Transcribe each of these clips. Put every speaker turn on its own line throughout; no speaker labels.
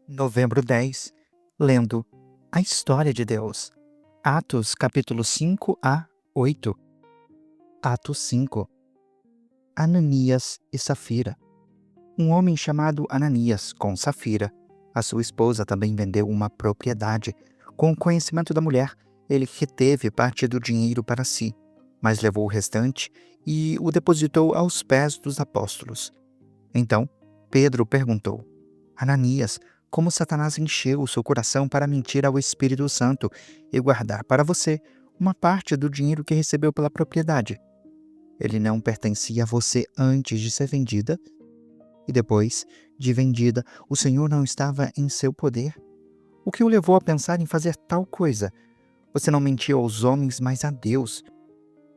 Novembro 10, lendo a história de Deus. Atos capítulo 5 a 8. Atos 5. Ananias e Safira. Um homem chamado Ananias, com Safira, a sua esposa, também vendeu uma propriedade. Com o conhecimento da mulher, ele reteve parte do dinheiro para si, mas levou o restante e o depositou aos pés dos apóstolos. Então, Pedro perguntou: Ananias, como Satanás encheu o seu coração para mentir ao Espírito Santo e guardar para você uma parte do dinheiro que recebeu pela propriedade? Ele não pertencia a você antes de ser vendida? E depois de vendida, o Senhor não estava em seu poder? O que o levou a pensar em fazer tal coisa? Você não mentiu aos homens, mas a Deus.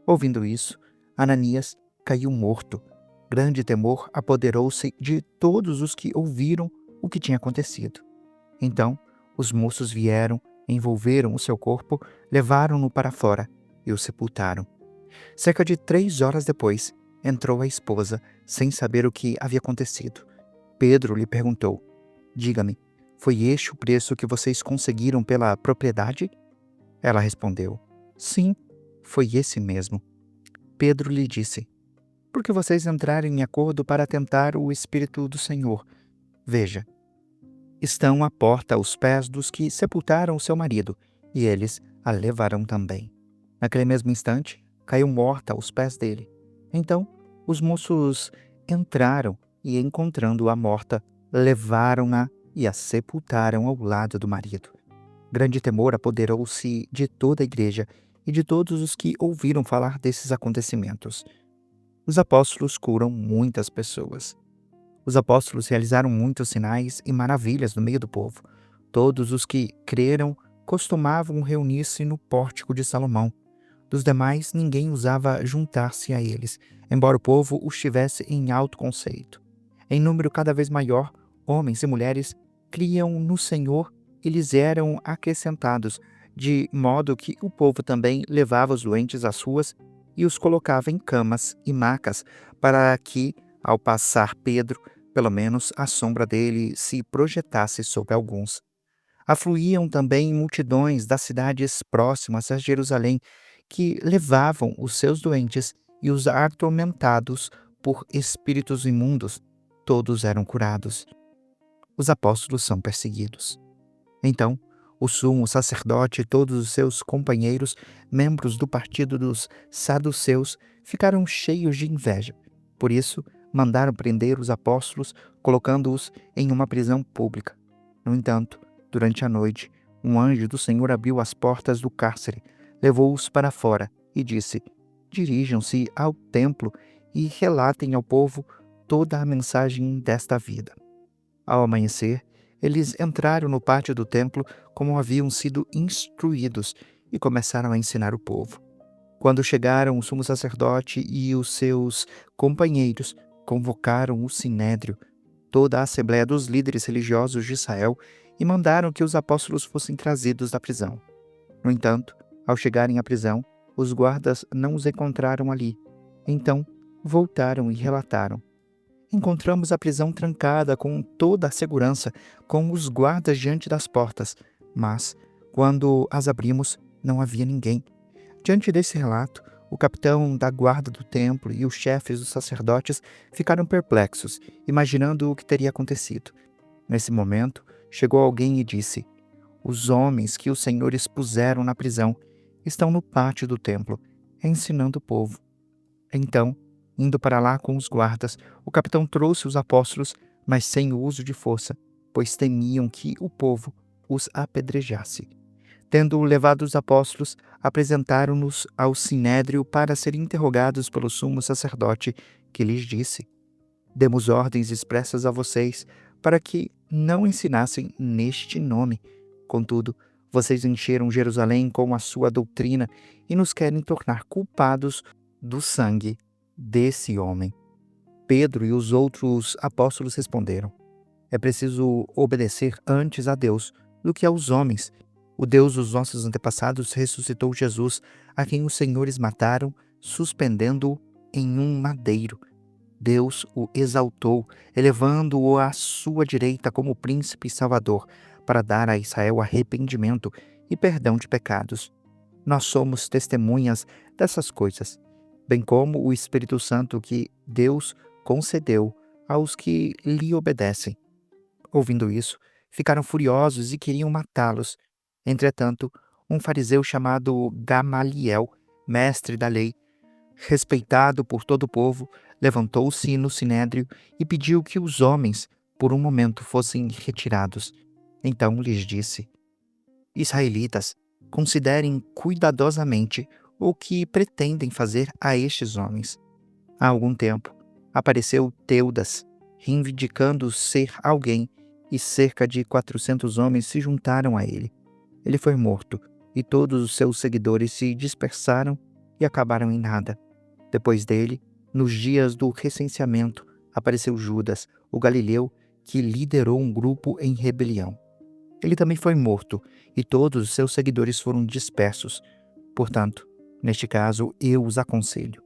Ouvindo isso, Ananias caiu morto. Grande temor apoderou-se de todos os que ouviram o que tinha acontecido. Então, os moços vieram, envolveram o seu corpo, levaram-no para fora e o sepultaram. Cerca de 3 horas depois, entrou a esposa, sem saber o que havia acontecido. Pedro lhe perguntou: Diga-me, foi este o preço que vocês conseguiram pela propriedade? Ela respondeu: Sim, foi esse mesmo. Pedro lhe disse: Por que vocês entraram em acordo para tentar o Espírito do Senhor? Veja, estão à porta aos pés dos que sepultaram o seu marido, e eles a levarão também. Naquele mesmo instante, caiu morta aos pés dele. Então, os moços entraram e, encontrando-a morta, levaram-na e a sepultaram ao lado do marido. Grande temor apoderou-se de toda a igreja e de todos os que ouviram falar desses acontecimentos. Os apóstolos curam muitas pessoas. Os apóstolos realizaram muitos sinais e maravilhas no meio do povo. Todos os que creram costumavam reunir-se no pórtico de Salomão. Dos demais, ninguém ousava juntar-se a eles, embora o povo os tivesse em alto conceito. Em número cada vez maior, homens e mulheres criam no Senhor e lhes eram acrescentados, de modo que o povo também levava os doentes às ruas e os colocava em camas e macas, para que, ao passar Pedro, pelo menos a sombra dele se projetasse sobre alguns. Afluíam também multidões das cidades próximas a Jerusalém, que levavam os seus doentes e os atormentados por espíritos imundos. Todos eram curados. Os apóstolos são perseguidos. Então, o sumo sacerdote e todos os seus companheiros, membros do partido dos saduceus, ficaram cheios de inveja. Por isso, mandaram prender os apóstolos, colocando-os em uma prisão pública. No entanto, durante a noite, um anjo do Senhor abriu as portas do cárcere, levou-os para fora e disse: Dirijam-se ao templo e relatem ao povo toda a mensagem desta vida. Ao amanhecer, eles entraram no pátio do templo como haviam sido instruídos e começaram a ensinar o povo. Quando chegaram, o sumo sacerdote e os seus companheiros convocaram o sinédrio, toda a assembleia dos líderes religiosos de Israel, e mandaram que os apóstolos fossem trazidos da prisão. No entanto, ao chegarem à prisão, os guardas não os encontraram ali. Então, voltaram e relataram: Encontramos a prisão trancada com toda a segurança, com os guardas diante das portas, mas, quando as abrimos, não havia ninguém. Diante desse relato, o capitão da guarda do templo e os chefes dos sacerdotes ficaram perplexos, imaginando o que teria acontecido. Nesse momento, chegou alguém e disse: Os homens que o Senhor expuseram na prisão estão no pátio do templo, ensinando o povo. Então, indo para lá com os guardas, o capitão trouxe os apóstolos, mas sem o uso de força, pois temiam que o povo os apedrejasse. Tendo levado os apóstolos, apresentaram-nos ao sinédrio para serem interrogados pelo sumo sacerdote, que lhes disse: Demos ordens expressas a vocês para que não ensinassem neste nome. Contudo, vocês encheram Jerusalém com a sua doutrina e nos querem tornar culpados do sangue desse homem. Pedro e os outros apóstolos responderam: É preciso obedecer antes a Deus do que aos homens. O Deus dos nossos antepassados ressuscitou Jesus, a quem os senhores mataram, suspendendo-o em um madeiro. Deus o exaltou, elevando-o à sua direita como príncipe e salvador, para dar a Israel arrependimento e perdão de pecados. Nós somos testemunhas dessas coisas, bem como o Espírito Santo que Deus concedeu aos que lhe obedecem. Ouvindo isso, ficaram furiosos e queriam matá-los. Entretanto, um fariseu chamado Gamaliel, mestre da lei, respeitado por todo o povo, levantou-se no sinédrio e pediu que os homens, por um momento, fossem retirados. Então lhes disse: Israelitas, considerem cuidadosamente o que pretendem fazer a estes homens. Há algum tempo, apareceu Teudas, reivindicando ser alguém, e cerca de 400 homens se juntaram a ele. Ele foi morto, e todos os seus seguidores se dispersaram e acabaram em nada. Depois dele, nos dias do recenseamento, apareceu Judas, o galileu, que liderou um grupo em rebelião. Ele também foi morto, e todos os seus seguidores foram dispersos. Portanto, neste caso, eu os aconselho: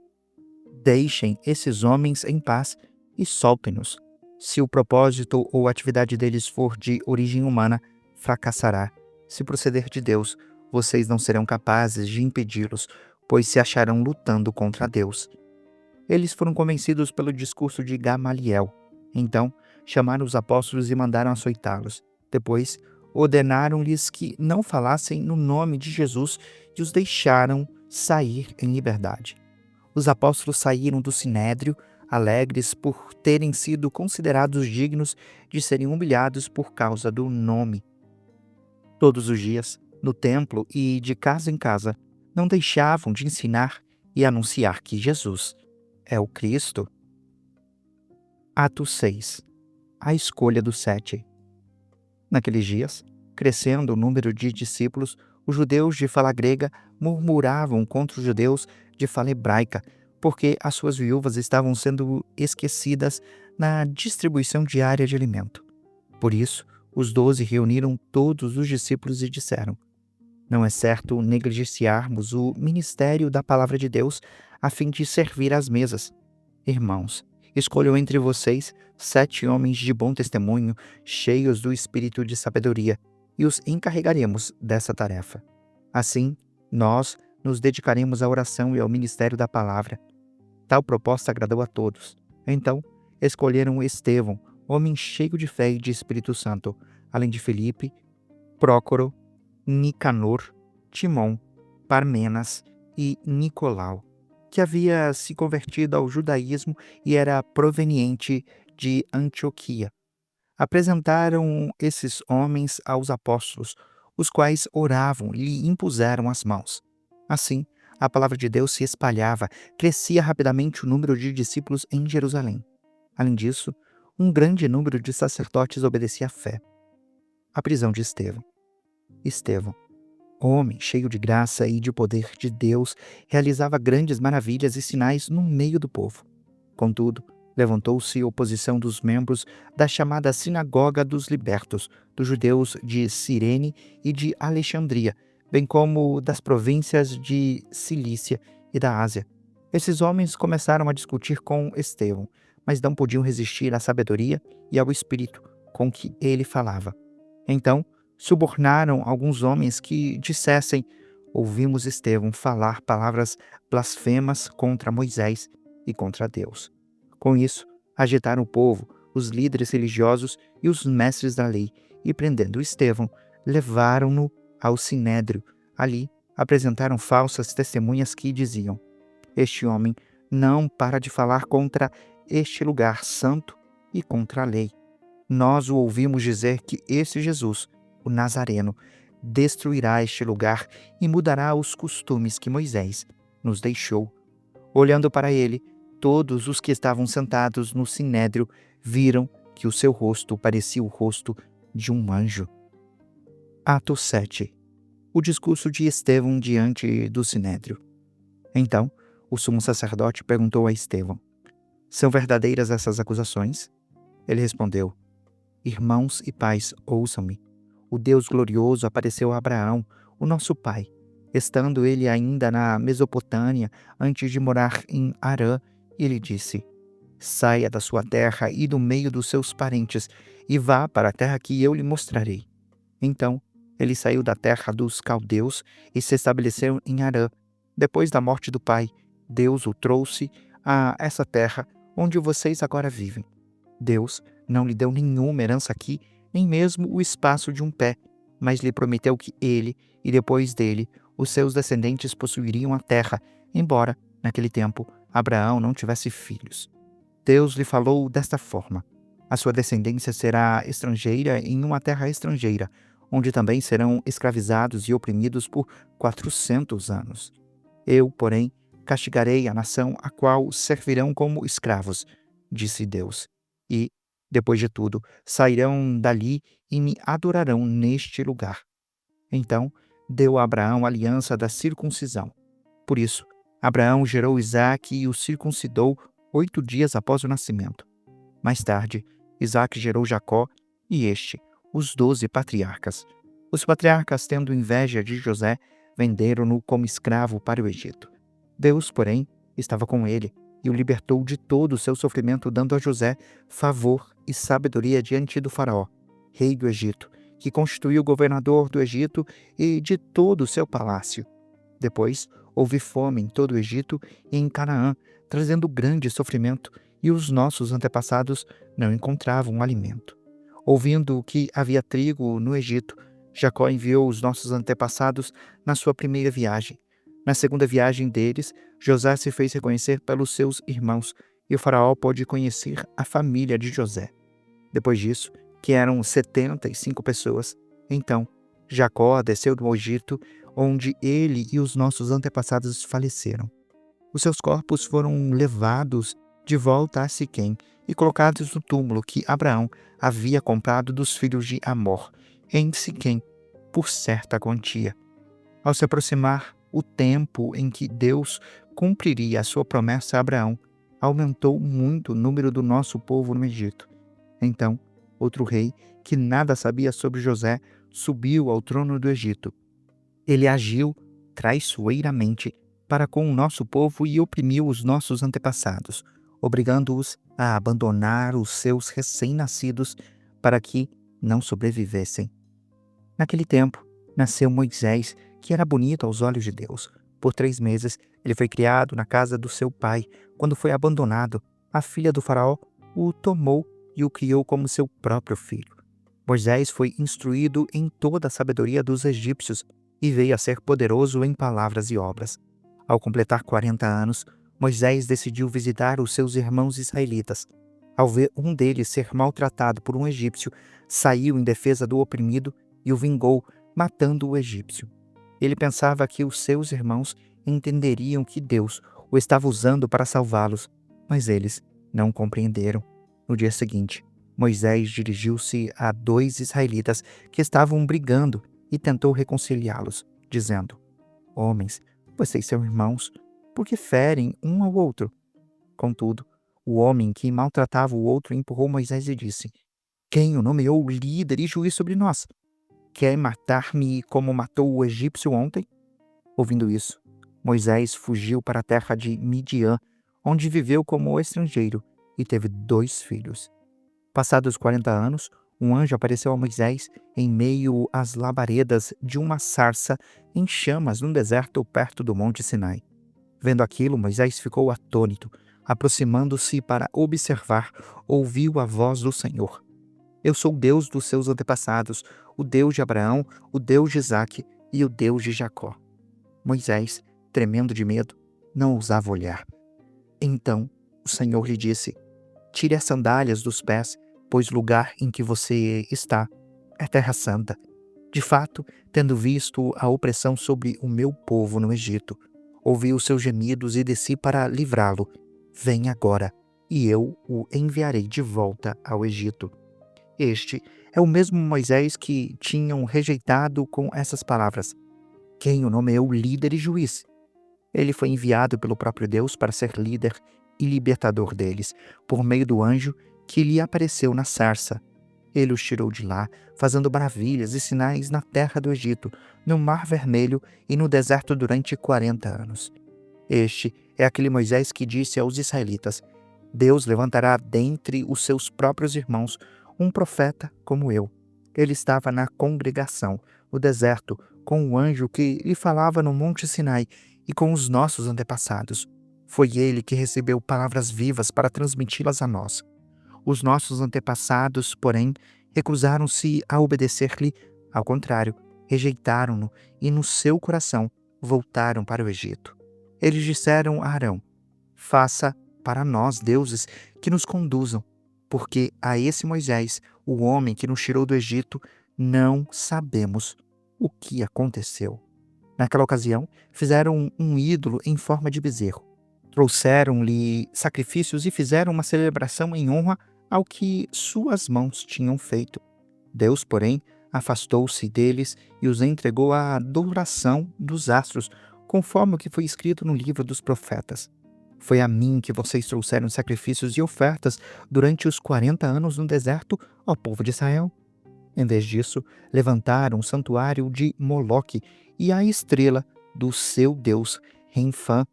deixem esses homens em paz e soltem-nos. Se o propósito ou atividade deles for de origem humana, fracassará. Se proceder de Deus, vocês não serão capazes de impedi-los, pois se acharão lutando contra Deus. Eles foram convencidos pelo discurso de Gamaliel. Então, chamaram os apóstolos e mandaram açoitá-los. Depois, ordenaram-lhes que não falassem no nome de Jesus e os deixaram sair em liberdade. Os apóstolos saíram do sinédrio, alegres por terem sido considerados dignos de serem humilhados por causa do nome. Todos os dias, no templo e de casa em casa, não deixavam de ensinar e anunciar que Jesus é o Cristo. Atos 6. A escolha dos 7. Naqueles dias, crescendo o número de discípulos, os judeus de fala grega murmuravam contra os judeus de fala hebraica, porque as suas viúvas estavam sendo esquecidas na distribuição diária de alimento. Por isso, os 12 reuniram todos os discípulos e disseram: não é certo negligenciarmos o ministério da palavra de Deus a fim de servir às mesas. Irmãos, escolham entre vocês 7 homens de bom testemunho, cheios do espírito de sabedoria, e os encarregaremos dessa tarefa. Assim, nós nos dedicaremos à oração e ao ministério da palavra. Tal proposta agradou a todos. Então, escolheram Estevão, homem cheio de fé e de Espírito Santo, além de Filipe, Prócoro, Nicanor, Timon, Parmenas e Nicolau, que havia se convertido ao judaísmo e era proveniente de Antioquia. Apresentaram esses homens aos apóstolos, os quais oravam e lhe impuseram as mãos. Assim, a palavra de Deus se espalhava, crescia rapidamente o número de discípulos em Jerusalém. Além disso, um grande número de sacerdotes obedecia à fé. A prisão de Estevão. Estevão, homem cheio de graça e de poder de Deus, realizava grandes maravilhas e sinais no meio do povo. Contudo, levantou-se oposição dos membros da chamada Sinagoga dos Libertos, dos judeus de Cirene e de Alexandria, bem como das províncias de Cilícia e da Ásia. Esses homens começaram a discutir com Estevão, mas não podiam resistir à sabedoria e ao espírito com que ele falava. Então, subornaram alguns homens que dissessem: ouvimos Estevão falar palavras blasfemas contra Moisés e contra Deus. Com isso, agitaram o povo, os líderes religiosos e os mestres da lei, e prendendo Estevão, levaram-no ao sinédrio. Ali, apresentaram falsas testemunhas que diziam: este homem não para de falar contra este lugar santo e contra a lei. Nós o ouvimos dizer que esse Jesus, o Nazareno, destruirá este lugar e mudará os costumes que Moisés nos deixou. Olhando para ele, todos os que estavam sentados no sinédrio viram que o seu rosto parecia o rosto de um anjo. Atos 7. O discurso de Estevão diante do sinédrio. Então, o sumo sacerdote perguntou a Estevão: são verdadeiras essas acusações? Ele respondeu: irmãos e pais, ouçam-me. O Deus glorioso apareceu a Abraão, o nosso pai, estando ele ainda na Mesopotâmia, antes de morar em Harã, e lhe disse: saia da sua terra e do meio dos seus parentes, e vá para a terra que eu lhe mostrarei. Então ele saiu da terra dos caldeus e se estabeleceu em Harã. Depois da morte do pai, Deus o trouxe a essa terra onde vocês agora vivem. Deus não lhe deu nenhuma herança aqui, nem mesmo o espaço de um pé, mas lhe prometeu que ele, e depois dele, os seus descendentes possuiriam a terra, embora, naquele tempo, Abraão não tivesse filhos. Deus lhe falou desta forma: a sua descendência será estrangeira em uma terra estrangeira, onde também serão escravizados e oprimidos por 400 anos. Eu, porém, castigarei a nação a qual servirão como escravos, disse Deus. E, depois de tudo, sairão dali e me adorarão neste lugar. Então, deu a Abraão a aliança da circuncisão. Por isso, Abraão gerou Isaque e o circuncidou 8 dias após o nascimento. Mais tarde, Isaque gerou Jacó e os 12 patriarcas. Os patriarcas, tendo inveja de José, venderam-no como escravo para o Egito. Deus, porém, estava com ele e o libertou de todo o seu sofrimento, dando a José favor e sabedoria diante do faraó, rei do Egito, que constituiu governador do Egito e de todo o seu palácio. Depois, houve fome em todo o Egito e em Canaã, trazendo grande sofrimento, e os nossos antepassados não encontravam alimento. Ouvindo que havia trigo no Egito, Jacó enviou os nossos antepassados na sua primeira viagem. Na segunda viagem deles, José se fez reconhecer pelos seus irmãos, e o faraó pôde conhecer a família de José. Depois disso, que eram 75 pessoas, então Jacó desceu do Egito, onde ele e os nossos antepassados faleceram. Os seus corpos foram levados de volta a Siquém e colocados no túmulo que Abraão havia comprado dos filhos de Amor, em Siquém, por certa quantia. Ao se aproximar o tempo em que Deus cumpriria a sua promessa a Abraão, aumentou muito o número do nosso povo no Egito. Então, outro rei, que nada sabia sobre José, subiu ao trono do Egito. Ele agiu traiçoeiramente para com o nosso povo e oprimiu os nossos antepassados, obrigando-os a abandonar os seus recém-nascidos para que não sobrevivessem. Naquele tempo, nasceu Moisés, que era bonito aos olhos de Deus. Por 3 meses, ele foi criado na casa do seu pai. Quando foi abandonado, a filha do faraó o tomou e o criou como seu próprio filho. Moisés foi instruído em toda a sabedoria dos egípcios e veio a ser poderoso em palavras e obras. Ao completar 40 anos, Moisés decidiu visitar os seus irmãos israelitas. Ao ver um deles ser maltratado por um egípcio, saiu em defesa do oprimido e o vingou, matando o egípcio. Ele pensava que os seus irmãos entenderiam que Deus o estava usando para salvá-los, mas eles não compreenderam. No dia seguinte, Moisés dirigiu-se a 2 israelitas que estavam brigando e tentou reconciliá-los, dizendo: Homens, vocês são irmãos, por que ferem um ao outro? Contudo, o homem que maltratava o outro empurrou Moisés e disse: Quem o nomeou líder e juiz sobre nós? Quer matar-me como matou o egípcio ontem? Ouvindo isso, Moisés fugiu para a terra de Midian, onde viveu como estrangeiro e teve 2 filhos. Passados 40 anos, um anjo apareceu a Moisés em meio às labaredas de uma sarça em chamas no deserto perto do Monte Sinai. Vendo aquilo, Moisés ficou atônito. Aproximando-se para observar, ouviu a voz do Senhor. Eu sou o Deus dos seus antepassados, o Deus de Abraão, o Deus de Isaque e o Deus de Jacó. Moisés, tremendo de medo, não ousava olhar. Então o Senhor lhe disse: Tire as sandálias dos pés, pois o lugar em que você está é terra santa. De fato, tendo visto a opressão sobre o meu povo no Egito, ouvi os seus gemidos e desci para livrá-lo. Vem agora, e eu o enviarei de volta ao Egito. Este é o mesmo Moisés que tinham rejeitado com essas palavras: Quem o nomeou líder e juiz? Ele foi enviado pelo próprio Deus para ser líder e libertador deles, por meio do anjo que lhe apareceu na sarça. Ele os tirou de lá, fazendo maravilhas e sinais na terra do Egito, no Mar Vermelho e no deserto durante 40 anos. Este é aquele Moisés que disse aos israelitas: Deus levantará dentre os seus próprios irmãos um profeta como eu. Ele estava na congregação, no deserto, com o anjo que lhe falava no Monte Sinai e com os nossos antepassados. Foi ele que recebeu palavras vivas para transmiti-las a nós. Os nossos antepassados, porém, recusaram-se a obedecer-lhe. Ao contrário, rejeitaram-no e no seu coração voltaram para o Egito. Eles disseram a Arão: faça para nós deuses que nos conduzam, porque a esse Moisés, o homem que nos tirou do Egito, não sabemos o que aconteceu. Naquela ocasião, fizeram um ídolo em forma de bezerro. Trouxeram-lhe sacrifícios e fizeram uma celebração em honra ao que suas mãos tinham feito. Deus, porém, afastou-se deles e os entregou à adoração dos astros, conforme o que foi escrito no livro dos profetas. Foi a mim que vocês trouxeram sacrifícios e ofertas durante os 40 anos no deserto, ó povo de Israel. Em vez disso, levantaram o santuário de Moloque e a estrela do seu deus Renfã,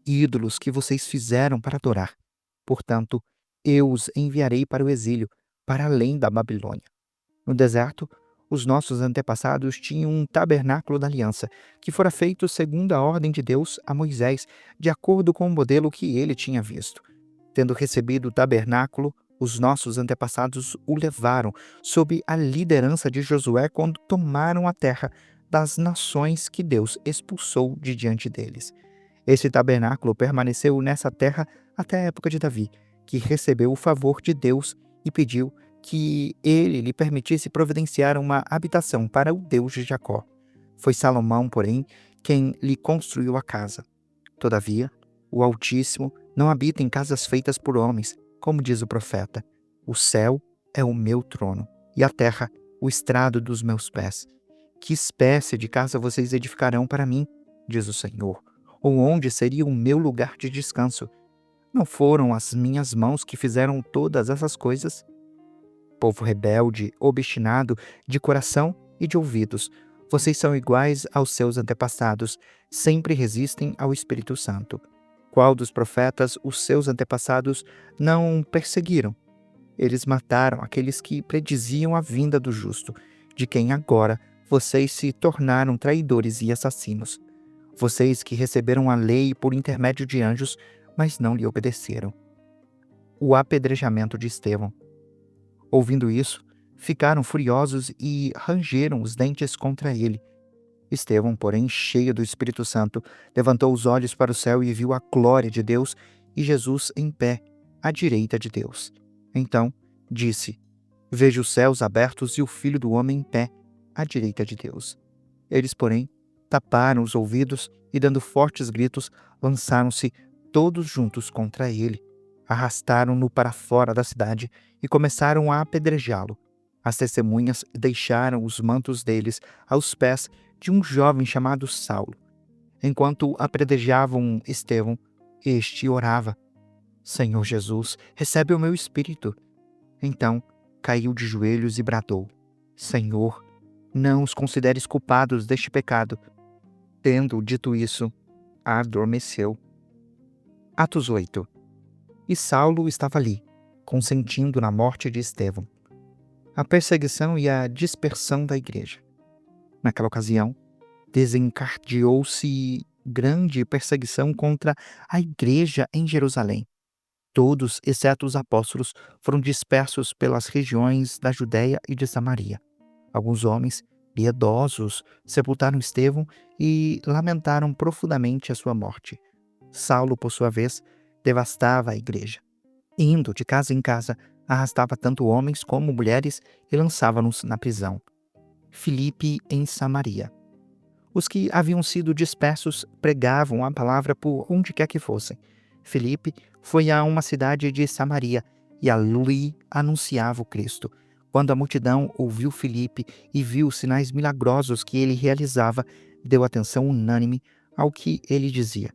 ídolos que vocês fizeram para adorar. Portanto, eu os enviarei para o exílio, para além da Babilônia. No deserto, os nossos antepassados tinham um tabernáculo da aliança, que fora feito segundo a ordem de Deus a Moisés, de acordo com o modelo que ele tinha visto. Tendo recebido o tabernáculo, os nossos antepassados o levaram sob a liderança de Josué quando tomaram a terra das nações que Deus expulsou de diante deles. Esse tabernáculo permaneceu nessa terra até a época de Davi, que recebeu o favor de Deus e pediu que ele lhe permitisse providenciar uma habitação para o Deus de Jacó. Foi Salomão, porém, quem lhe construiu a casa. Todavia, o Altíssimo não habita em casas feitas por homens, como diz o profeta. O céu é o meu trono, e a terra o estrado dos meus pés. Que espécie de casa vocês edificarão para mim, diz o Senhor? Ou onde seria o meu lugar de descanso? Não foram as minhas mãos que fizeram todas essas coisas? Povo rebelde, obstinado, de coração e de ouvidos, vocês são iguais aos seus antepassados, sempre resistem ao Espírito Santo. Qual dos profetas os seus antepassados não perseguiram? Eles mataram aqueles que prediziam a vinda do justo, de quem agora vocês se tornaram traidores e assassinos. Vocês que receberam a lei por intermédio de anjos, mas não lhe obedeceram. O apedrejamento de Estevão. Ouvindo isso, ficaram furiosos e rangeram os dentes contra ele. Estevão, porém, cheio do Espírito Santo, levantou os olhos para o céu e viu a glória de Deus e Jesus em pé, à direita de Deus. Então, disse: vejo os céus abertos e o Filho do Homem em pé, à direita de Deus. Eles, porém, taparam os ouvidos e, dando fortes gritos, lançaram-se todos juntos contra ele. Arrastaram-no para fora da cidade e começaram a apedrejá-lo. As testemunhas deixaram os mantos deles aos pés de um jovem chamado Saulo. Enquanto apedrejavam Estevão, este orava: Senhor Jesus, recebe o meu espírito. Então caiu de joelhos e bradou: Senhor, não os consideres culpados deste pecado. Tendo dito isso, adormeceu. Atos 8. E Saulo estava ali, consentindo na morte de Estevão. A perseguição e a dispersão da igreja. Naquela ocasião, desencadeou-se grande perseguição contra a igreja em Jerusalém. Todos, exceto os apóstolos, foram dispersos pelas regiões da Judéia e de Samaria. Alguns homens piedosos sepultaram Estevão e lamentaram profundamente a sua morte. Saulo, por sua vez, devastava a igreja. Indo de casa em casa, arrastava tanto homens como mulheres e lançava-nos na prisão. Filipe em Samaria. Os que haviam sido dispersos pregavam a palavra por onde quer que fossem. Filipe foi a uma cidade de Samaria e ali anunciava o Cristo. Quando a multidão ouviu Filipe e viu os sinais milagrosos que ele realizava, deu atenção unânime ao que ele dizia.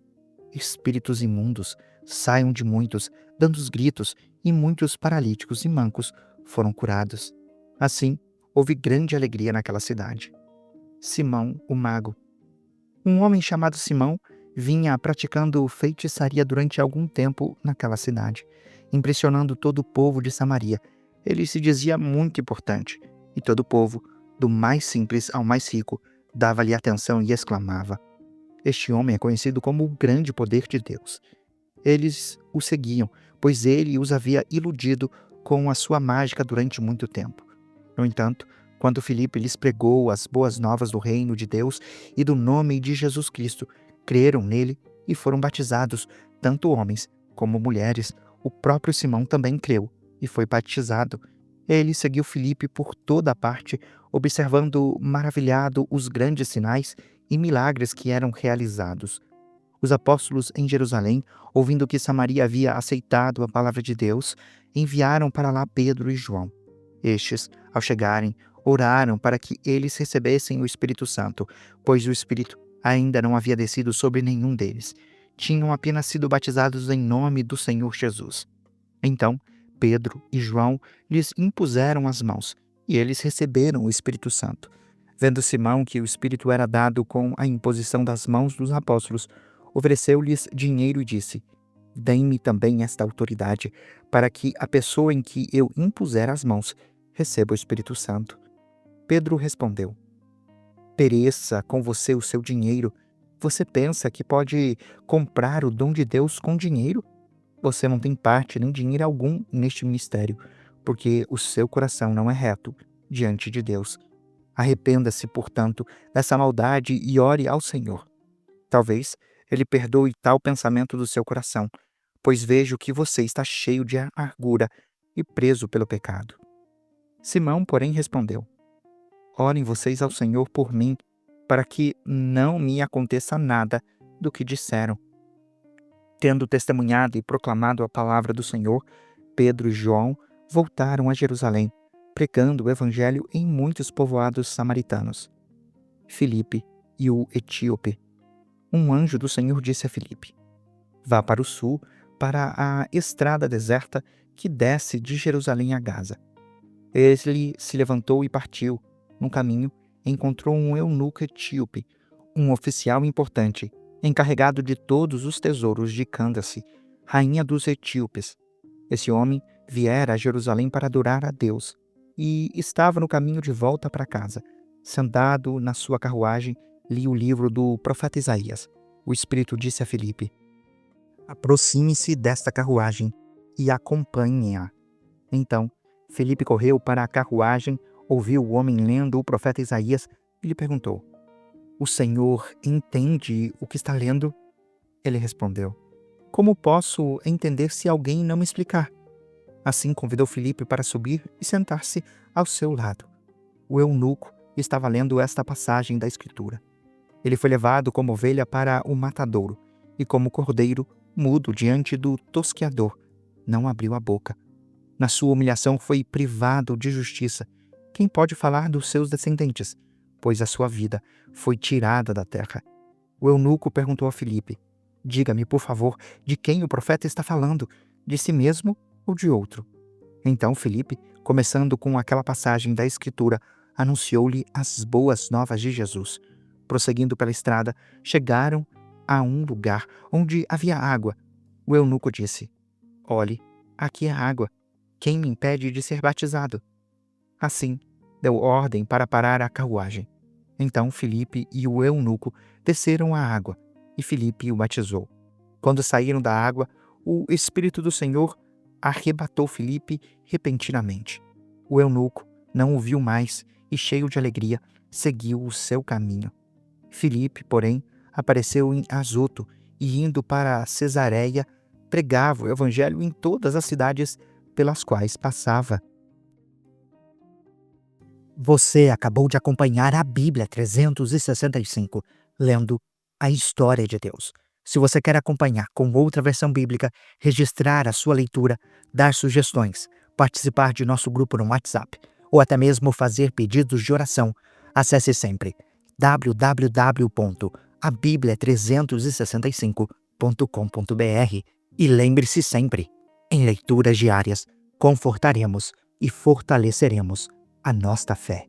Espíritos imundos saiam de muitos, dando os gritos, e muitos paralíticos e mancos foram curados. Assim, houve grande alegria naquela cidade. Simão, o mago. Um homem chamado Simão vinha praticando feitiçaria durante algum tempo naquela cidade. impressionando todo o povo de Samaria. Ele se dizia muito importante, e todo o povo, do mais simples ao mais rico, dava-lhe atenção e exclamava: Este homem é conhecido como o grande poder de Deus. Eles o seguiam, pois ele os havia iludido com a sua mágica durante muito tempo. No entanto, quando Filipe lhes pregou as boas novas do reino de Deus e do nome de Jesus Cristo, creram nele e foram batizados, tanto homens como mulheres. O próprio Simão também creu e foi batizado. Ele seguiu Filipe por toda a parte, observando maravilhado os grandes sinais e milagres que eram realizados. Os apóstolos em Jerusalém, ouvindo que Samaria havia aceitado a palavra de Deus, enviaram para lá Pedro e João. Estes, ao chegarem, oraram para que eles recebessem o Espírito Santo, pois o Espírito ainda não havia descido sobre nenhum deles. Tinham apenas sido batizados em nome do Senhor Jesus. Então, Pedro e João lhes impuseram as mãos, e eles receberam o Espírito Santo. Vendo Simão que o Espírito era dado com a imposição das mãos dos apóstolos, ofereceu-lhes dinheiro e disse: Dêem-me também esta autoridade, para que a pessoa em que eu impuser as mãos receba o Espírito Santo. Pedro respondeu: Pereça com você o seu dinheiro. Você pensa que pode comprar o dom de Deus com dinheiro? Você não tem parte nem dinheiro algum neste ministério, porque o seu coração não é reto diante de Deus. Arrependa-se, portanto, dessa maldade e ore ao Senhor. Talvez ele perdoe tal pensamento do seu coração, pois vejo que você está cheio de amargura e preso pelo pecado. Simão, porém, respondeu: Orem vocês ao Senhor por mim, para que não me aconteça nada do que disseram. Tendo testemunhado e proclamado a palavra do Senhor, Pedro e João voltaram a Jerusalém, pregando o evangelho em muitos povoados samaritanos. Filipe e o etíope. Um anjo do Senhor disse a Filipe: Vá para o sul, para a estrada deserta que desce de Jerusalém a Gaza. Ele se levantou e partiu. No caminho, encontrou um eunuco etíope, um oficial importante, encarregado de todos os tesouros de Cândace, rainha dos etíopes. Esse homem viera a Jerusalém para adorar a Deus e estava no caminho de volta para casa. Sentado na sua carruagem, li o livro do profeta Isaías. O Espírito disse a Filipe: Aproxime-se desta carruagem e acompanhe-a. Então, Filipe correu para a carruagem, ouviu o homem lendo o profeta Isaías e lhe perguntou: O Senhor entende o que está lendo? Ele respondeu: Como posso entender se alguém não me explicar? Assim convidou Filipe para subir e sentar-se ao seu lado. O eunuco estava lendo esta passagem da Escritura. Ele foi levado como ovelha para o matadouro, e como cordeiro mudo diante do tosqueador, não abriu a boca. Na sua humilhação foi privado de justiça. Quem pode falar dos seus descendentes? Pois a sua vida foi tirada da terra. O eunuco perguntou a Filipe: Diga-me, por favor, de quem o profeta está falando, de si mesmo ou de outro? Então Filipe, começando com aquela passagem da Escritura, anunciou-lhe as boas novas de Jesus. Prosseguindo pela estrada, chegaram a um lugar onde havia água. O eunuco disse: Olhe, aqui é água. Quem me impede de ser batizado? Assim, deu ordem para parar a carruagem. Então Filipe e o eunuco desceram à água, e Filipe o batizou. Quando saíram da água, o Espírito do Senhor arrebatou Filipe repentinamente. O eunuco não o viu mais e, cheio de alegria, seguiu o seu caminho. Filipe, porém, apareceu em Azoto e, indo para Cesareia, pregava o evangelho em todas as cidades pelas quais passava. Você acabou de acompanhar a Bíblia 365, lendo a história de Deus. Se você quer acompanhar com outra versão bíblica, registrar a sua leitura, dar sugestões, participar de nosso grupo no WhatsApp ou até mesmo fazer pedidos de oração, acesse sempre www.abiblia365.com.br e lembre-se sempre, em leituras diárias, confortaremos e fortaleceremos a nossa fé.